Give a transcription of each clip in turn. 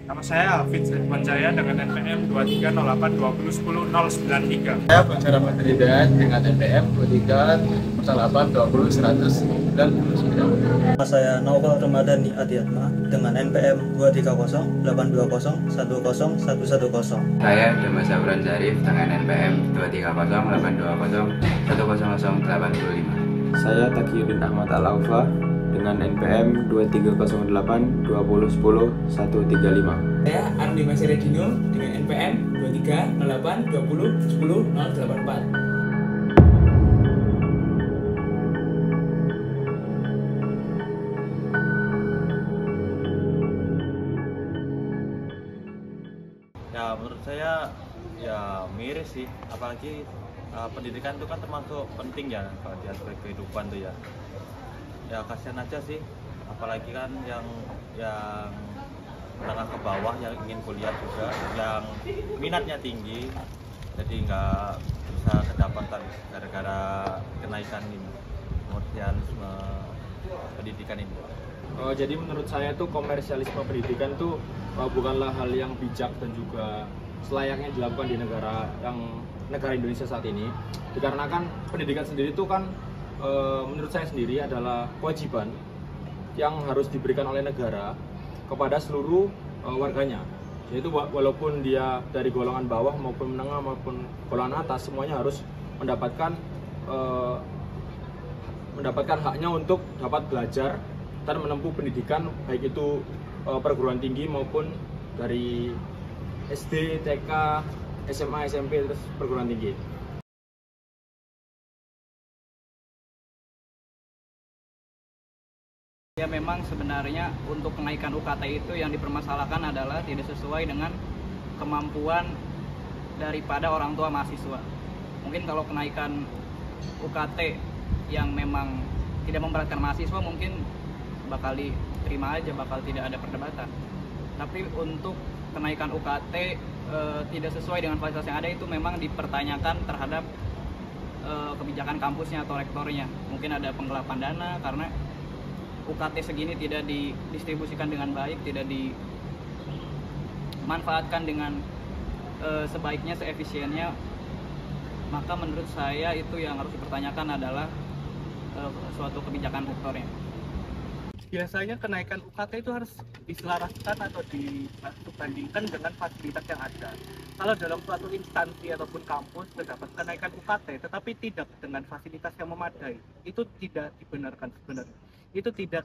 Nama saya Alvin Manjaya dengan NPM 2308201093. Saya Pencara Menteri Hidayat dengan NPM 2308201099. Nama saya Naufal Ramadhani Adiatma dengan NPM 23082010110. Saya Damas Sabran Zarif dengan NPM 23082010085. Saya Taqiyuddin Ahmad Al-Aufa dengan NPM 230820100135. Saya Ardi Masiredino dengan NPM 230820101084. Ya menurut saya ya miris sih, apalagi pendidikan itu kan termasuk penting ya kalau di aspek kehidupan tuh ya. Ya kasihan aja sih, apalagi kan yang menengah ke bawah yang ingin kuliah juga, yang minatnya tinggi, jadi nggak bisa kedapatan gara-gara kenaikan ini komersialisme pendidikan ini. Jadi menurut saya tuh komersialisme pendidikan tuh bukanlah hal yang bijak dan juga selayaknya dilakukan di negara Indonesia saat ini. Dikarenakan pendidikan sendiri itu kan menurut saya sendiri adalah kewajiban yang harus diberikan oleh negara kepada seluruh warganya. Yaitu walaupun dia dari golongan bawah maupun menengah maupun golongan atas, semuanya harus mendapatkan haknya untuk dapat belajar dan menempuh pendidikan, baik itu perguruan tinggi maupun dari SD, TK, SMA, SMP, terus perguruan tinggi. Ya memang sebenarnya untuk kenaikan UKT itu yang dipermasalahkan adalah tidak sesuai dengan kemampuan daripada orang tua mahasiswa. Mungkin kalau kenaikan UKT yang memang tidak memberatkan mahasiswa mungkin bakal diterima aja, bakal tidak ada perdebatan. Tapi untuk kenaikan UKT tidak sesuai dengan fasilitas yang ada itu memang dipertanyakan terhadap kebijakan kampusnya atau rektornya. Mungkin ada penggelapan dana karena UKT segini tidak didistribusikan dengan baik, tidak dimanfaatkan dengan sebaiknya, seefisiennya. Maka menurut saya itu yang harus dipertanyakan adalah suatu kebijakan rektornya. Biasanya kenaikan UKT itu harus diselaraskan atau dibandingkan dengan fasilitas yang ada. Kalau dalam suatu instansi ataupun kampus terdapat kenaikan UKT tetapi tidak dengan fasilitas yang memadai, itu tidak dibenarkan sebenarnya. Itu tidak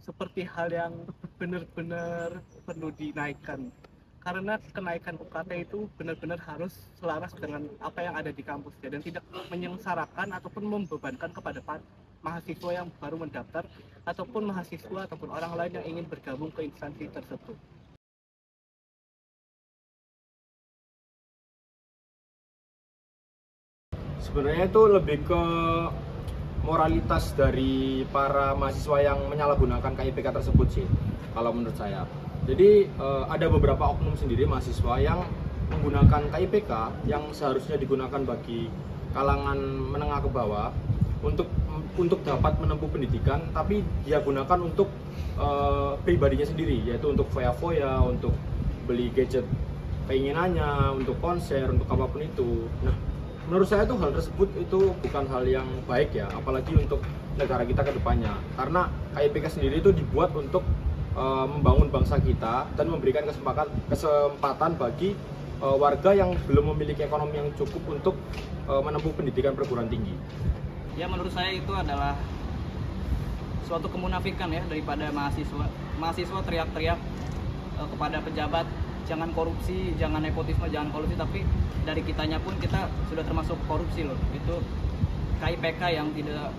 seperti hal yang benar-benar perlu dinaikkan, karena kenaikan UKT itu benar-benar harus selaras dengan apa yang ada di kampusnya dan tidak menyengsarakan ataupun membebankan kepada mahasiswa yang baru mendaftar ataupun mahasiswa ataupun orang lain yang ingin bergabung ke instansi tersebut. Sebenarnya itu lebih ke moralitas dari para mahasiswa yang menyalahgunakan KIPK tersebut sih, kalau menurut saya. Jadi ada beberapa oknum sendiri mahasiswa yang menggunakan KIPK yang seharusnya digunakan bagi kalangan menengah ke bawah untuk dapat menempuh pendidikan, tapi dia gunakan untuk pribadinya sendiri, yaitu untuk foya-foya, untuk beli gadget keinginannya, untuk konser, untuk apapun itu. Nah, menurut saya tuh hal tersebut itu bukan hal yang baik ya, apalagi untuk negara kita ke depannya. Karena KIPK sendiri itu dibuat untuk membangun bangsa kita dan memberikan kesempatan bagi warga yang belum memiliki ekonomi yang cukup untuk menempuh pendidikan perguruan tinggi. Ya menurut saya itu adalah suatu kemunafikan ya daripada mahasiswa. Mahasiswa teriak-teriak kepada pejabat, jangan korupsi, jangan nepotisme, jangan kolusi, tapi dari kitanya pun kita sudah termasuk korupsi loh. Itu KIPK yang tidak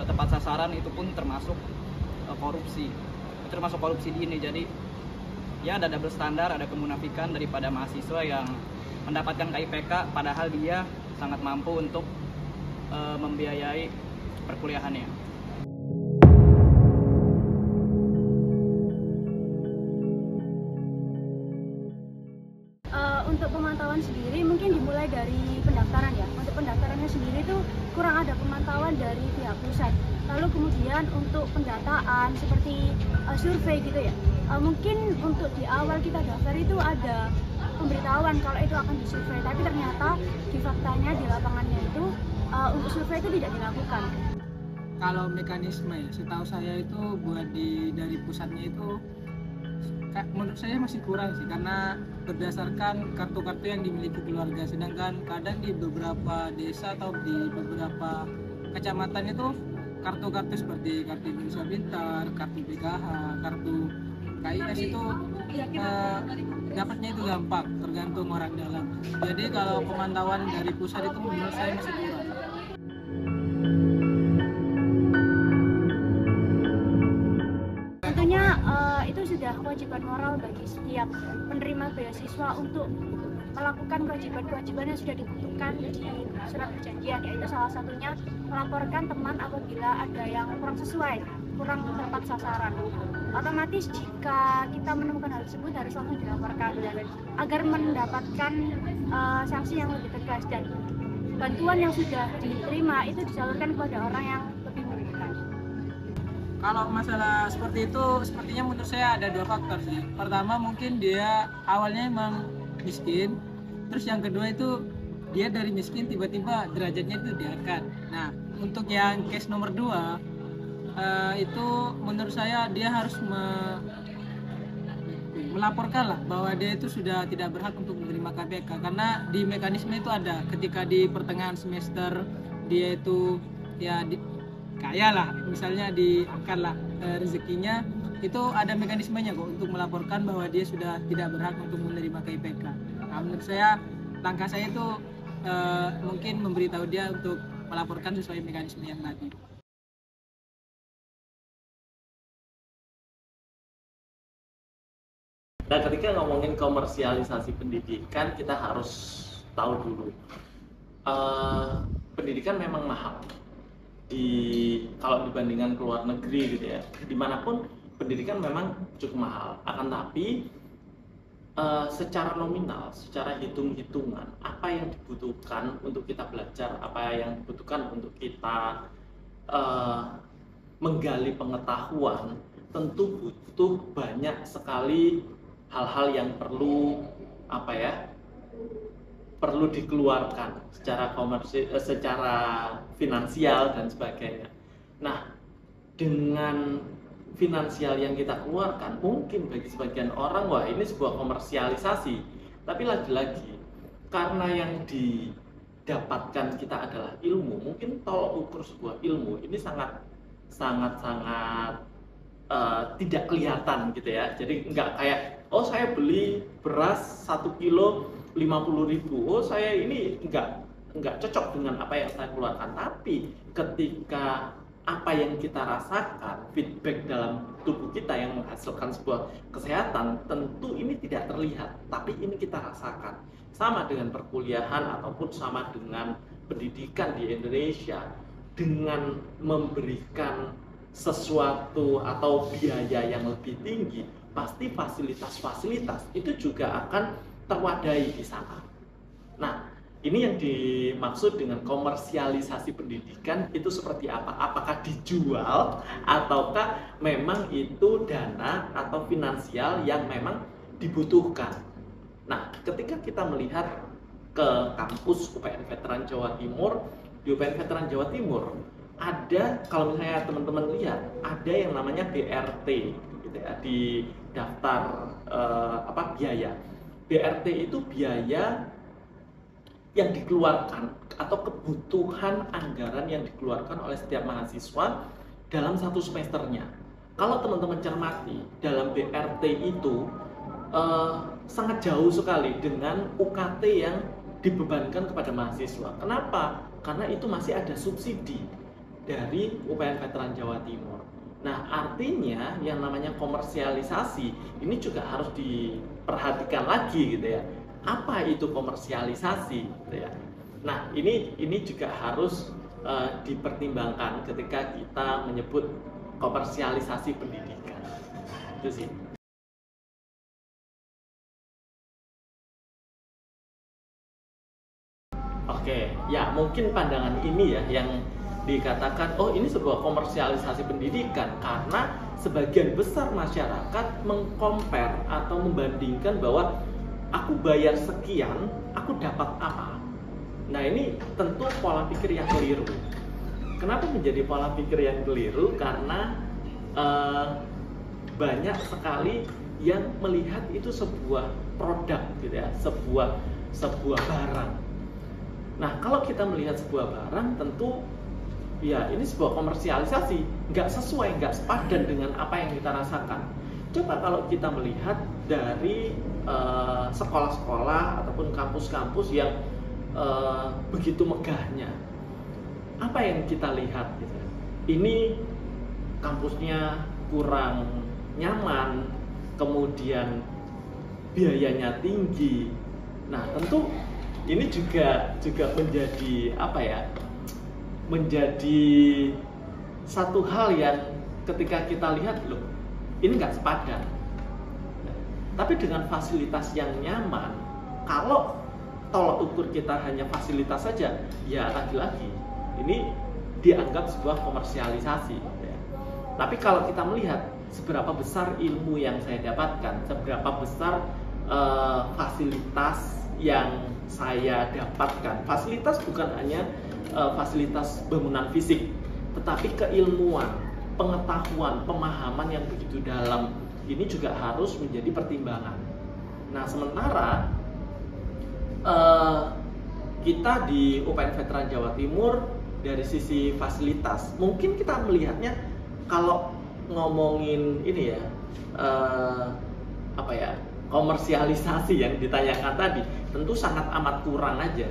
tepat sasaran itu pun termasuk korupsi. Itu termasuk korupsi dini. Jadi ya ada double standar, ada kemunafikan daripada mahasiswa yang mendapatkan KIPK padahal dia sangat mampu untuk membiayai perkuliahannya. Untuk pemantauan sendiri mungkin dimulai dari pendaftaran ya. Untuk pendaftarannya sendiri itu kurang ada pemantauan dari pihak pusat. Lalu kemudian untuk pendataan seperti survei gitu ya. Mungkin untuk di awal kita daftar itu ada pemberitahuan kalau itu akan disurvei, tapi ternyata di faktanya di lapangannya itu untuk survei itu tidak dilakukan. Kalau mekanisme ya, setahu saya itu buat dari pusatnya itu menurut saya masih kurang sih, karena berdasarkan kartu-kartu yang dimiliki keluarga, sedangkan kadang di beberapa desa atau di beberapa kecamatan itu kartu-kartu seperti kartu Indonesia Pintar, kartu PKH, kartu KIS itu dapatnya itu gampang, tergantung orang dalam. Jadi kalau pemantauan dari pusat itu menurut saya masih kurang. Tentunya itu sudah kewajiban moral bagi setiap penerima beasiswa untuk melakukan kewajiban-kewajiban yang sudah ditentukan di surat perjanjian, yaitu salah satunya melaporkan teman apabila ada yang kurang sesuai, kurang tepat sasaran. Otomatis jika kita menemukan hal tersebut harus langsung dilaporkan agar mendapatkan sanksi yang lebih tegas, dan bantuan yang sudah diterima itu disalurkan kepada orang yang lebih membutuhkan. Kalau masalah seperti itu, sepertinya menurut saya ada dua faktor sih. Pertama mungkin dia awalnya emang miskin, terus yang kedua itu dia dari miskin tiba-tiba derajatnya itu diangkat. Nah, untuk yang case nomor 2 itu menurut saya dia harus melaporkan lah bahwa dia itu sudah tidak berhak untuk menerima KPK, karena di mekanisme itu ada ketika di pertengahan semester dia itu ya kaya lah, misalnya diangkat lah rezekinya, itu ada mekanismenya kok untuk melaporkan bahwa dia sudah tidak berhak untuk menerima KPK. Nah, menurut saya langkah saya itu mungkin memberitahu dia untuk melaporkan sesuai mekanisme yang tadi. Nah, ketika ngomongin komersialisasi pendidikan, kita harus tahu dulu pendidikan memang mahal. Kalau dibandingkan ke luar negeri gitu ya, dimanapun pendidikan memang cukup mahal. Akan tapi secara nominal, secara hitung-hitungan, apa yang dibutuhkan untuk kita belajar, apa yang dibutuhkan untuk kita menggali pengetahuan, tentu butuh banyak sekali hal-hal yang perlu dikeluarkan secara finansial dan sebagainya. Nah, dengan finansial yang kita keluarkan, mungkin bagi sebagian orang wah ini sebuah komersialisasi, tapi lagi-lagi karena yang didapatkan kita adalah ilmu, mungkin tolok ukur sebuah ilmu ini sangat tidak kelihatan gitu ya. Jadi nggak kayak oh saya beli beras 1 kilo 50.000, oh saya ini nggak cocok dengan apa yang saya keluarkan. Tapi ketika apa yang kita rasakan, feedback dalam tubuh kita yang menghasilkan sebuah kesehatan, tentu ini tidak terlihat, tapi ini kita rasakan. Sama dengan perkuliahan ataupun sama dengan pendidikan di Indonesia, dengan memberikan sesuatu atau biaya yang lebih tinggi, pasti fasilitas-fasilitas itu juga akan terwadai di sana. Nah, ini yang dimaksud dengan komersialisasi pendidikan itu seperti apa? Apakah dijual ataukah memang itu dana atau finansial yang memang dibutuhkan? Nah, ketika kita melihat ke kampus UPN Veteran Jawa Timur, di UPN Veteran Jawa Timur ada, kalau misalnya teman-teman lihat, ada yang namanya BRT gitu ya, di daftar biaya. BRT itu biaya yang dikeluarkan atau kebutuhan anggaran yang dikeluarkan oleh setiap mahasiswa dalam satu semesternya. Kalau teman-teman cermati, dalam BRT itu sangat jauh sekali dengan UKT yang dibebankan kepada mahasiswa. Kenapa? Karena itu masih ada subsidi dari UPN Veteran Jawa Timur. Nah, artinya yang namanya komersialisasi ini juga harus diperhatikan lagi gitu ya. Apa itu komersialisasi gitu ya. Nah, ini juga harus dipertimbangkan ketika kita menyebut komersialisasi pendidikan. Itu sih. Oke, ya mungkin pandangan ini ya yang dikatakan oh ini sebuah komersialisasi pendidikan karena sebagian besar masyarakat mengcompare atau membandingkan bahwa aku bayar sekian, aku dapat apa. Nah ini tentu pola pikir yang keliru. Kenapa menjadi pola pikir yang keliru? Karena banyak sekali yang melihat itu sebuah produk gitu ya, sebuah barang. Nah kalau kita melihat sebuah barang tentu ya ini sebuah komersialisasi, nggak sesuai, nggak sepadan dengan apa yang kita rasakan. Coba kalau kita melihat dari sekolah-sekolah ataupun kampus-kampus yang begitu megahnya, apa yang kita lihat gitu. Ini kampusnya kurang nyaman, kemudian biayanya tinggi. Nah tentu ini juga menjadi apa ya, menjadi satu hal yang ketika kita lihat loh ini nggak sepadan. Tapi dengan fasilitas yang nyaman, kalau tolak ukur kita hanya fasilitas saja, ya lagi-lagi ini dianggap sebuah komersialisasi ya. Tapi kalau kita melihat seberapa besar ilmu yang saya dapatkan, seberapa besar fasilitas yang saya dapatkan. Fasilitas bukan hanya fasilitas bangunan fisik, tetapi keilmuan, pengetahuan, pemahaman yang begitu dalam ini juga harus menjadi pertimbangan. Nah sementara kita di UPN Veteran Jawa Timur dari sisi fasilitas, mungkin kita melihatnya kalau ngomongin ini ya apa ya, komersialisasi yang ditanyakan tadi tentu sangat amat kurang aja.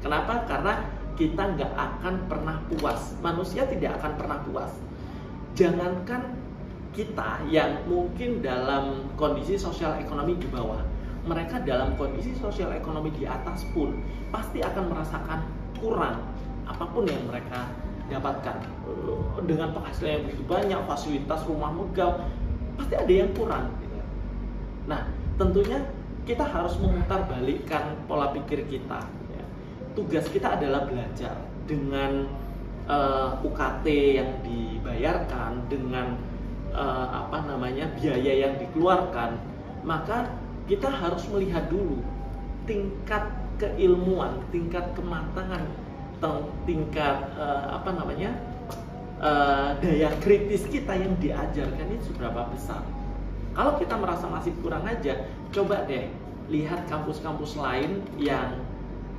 Kenapa? Karena kita nggak akan pernah puas, manusia tidak akan pernah puas. Jangankan kita yang mungkin dalam kondisi sosial ekonomi di bawah, mereka dalam kondisi sosial ekonomi di atas pun pasti akan merasakan kurang apapun yang mereka dapatkan. Dengan penghasilan yang begitu banyak, fasilitas rumah megah, pasti ada yang kurang gitu. Nah tentunya kita harus memutarbalikkan pola pikir kita ya. Tugas kita adalah belajar dengan UKT yang dibayarkan, dengan biaya yang dikeluarkan, maka kita harus melihat dulu tingkat keilmuan, tingkat kematangan, tingkat daya kritis kita yang diajarkan ini seberapa besar. Kalau kita merasa masih kurang aja, coba deh lihat kampus-kampus lain yang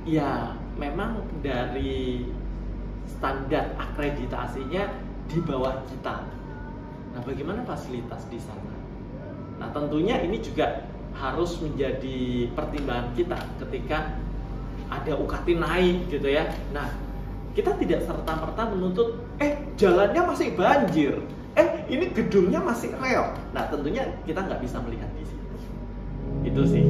ya memang dari standar akreditasinya di bawah kita. Nah, bagaimana fasilitas di sana? Nah, tentunya ini juga harus menjadi pertimbangan kita ketika ada UKT naik gitu ya. Nah, kita tidak serta-merta menuntut jalannya masih banjir, ini gedungnya masih reot. Nah, tentunya kita nggak bisa melihat di situ. Itu sih.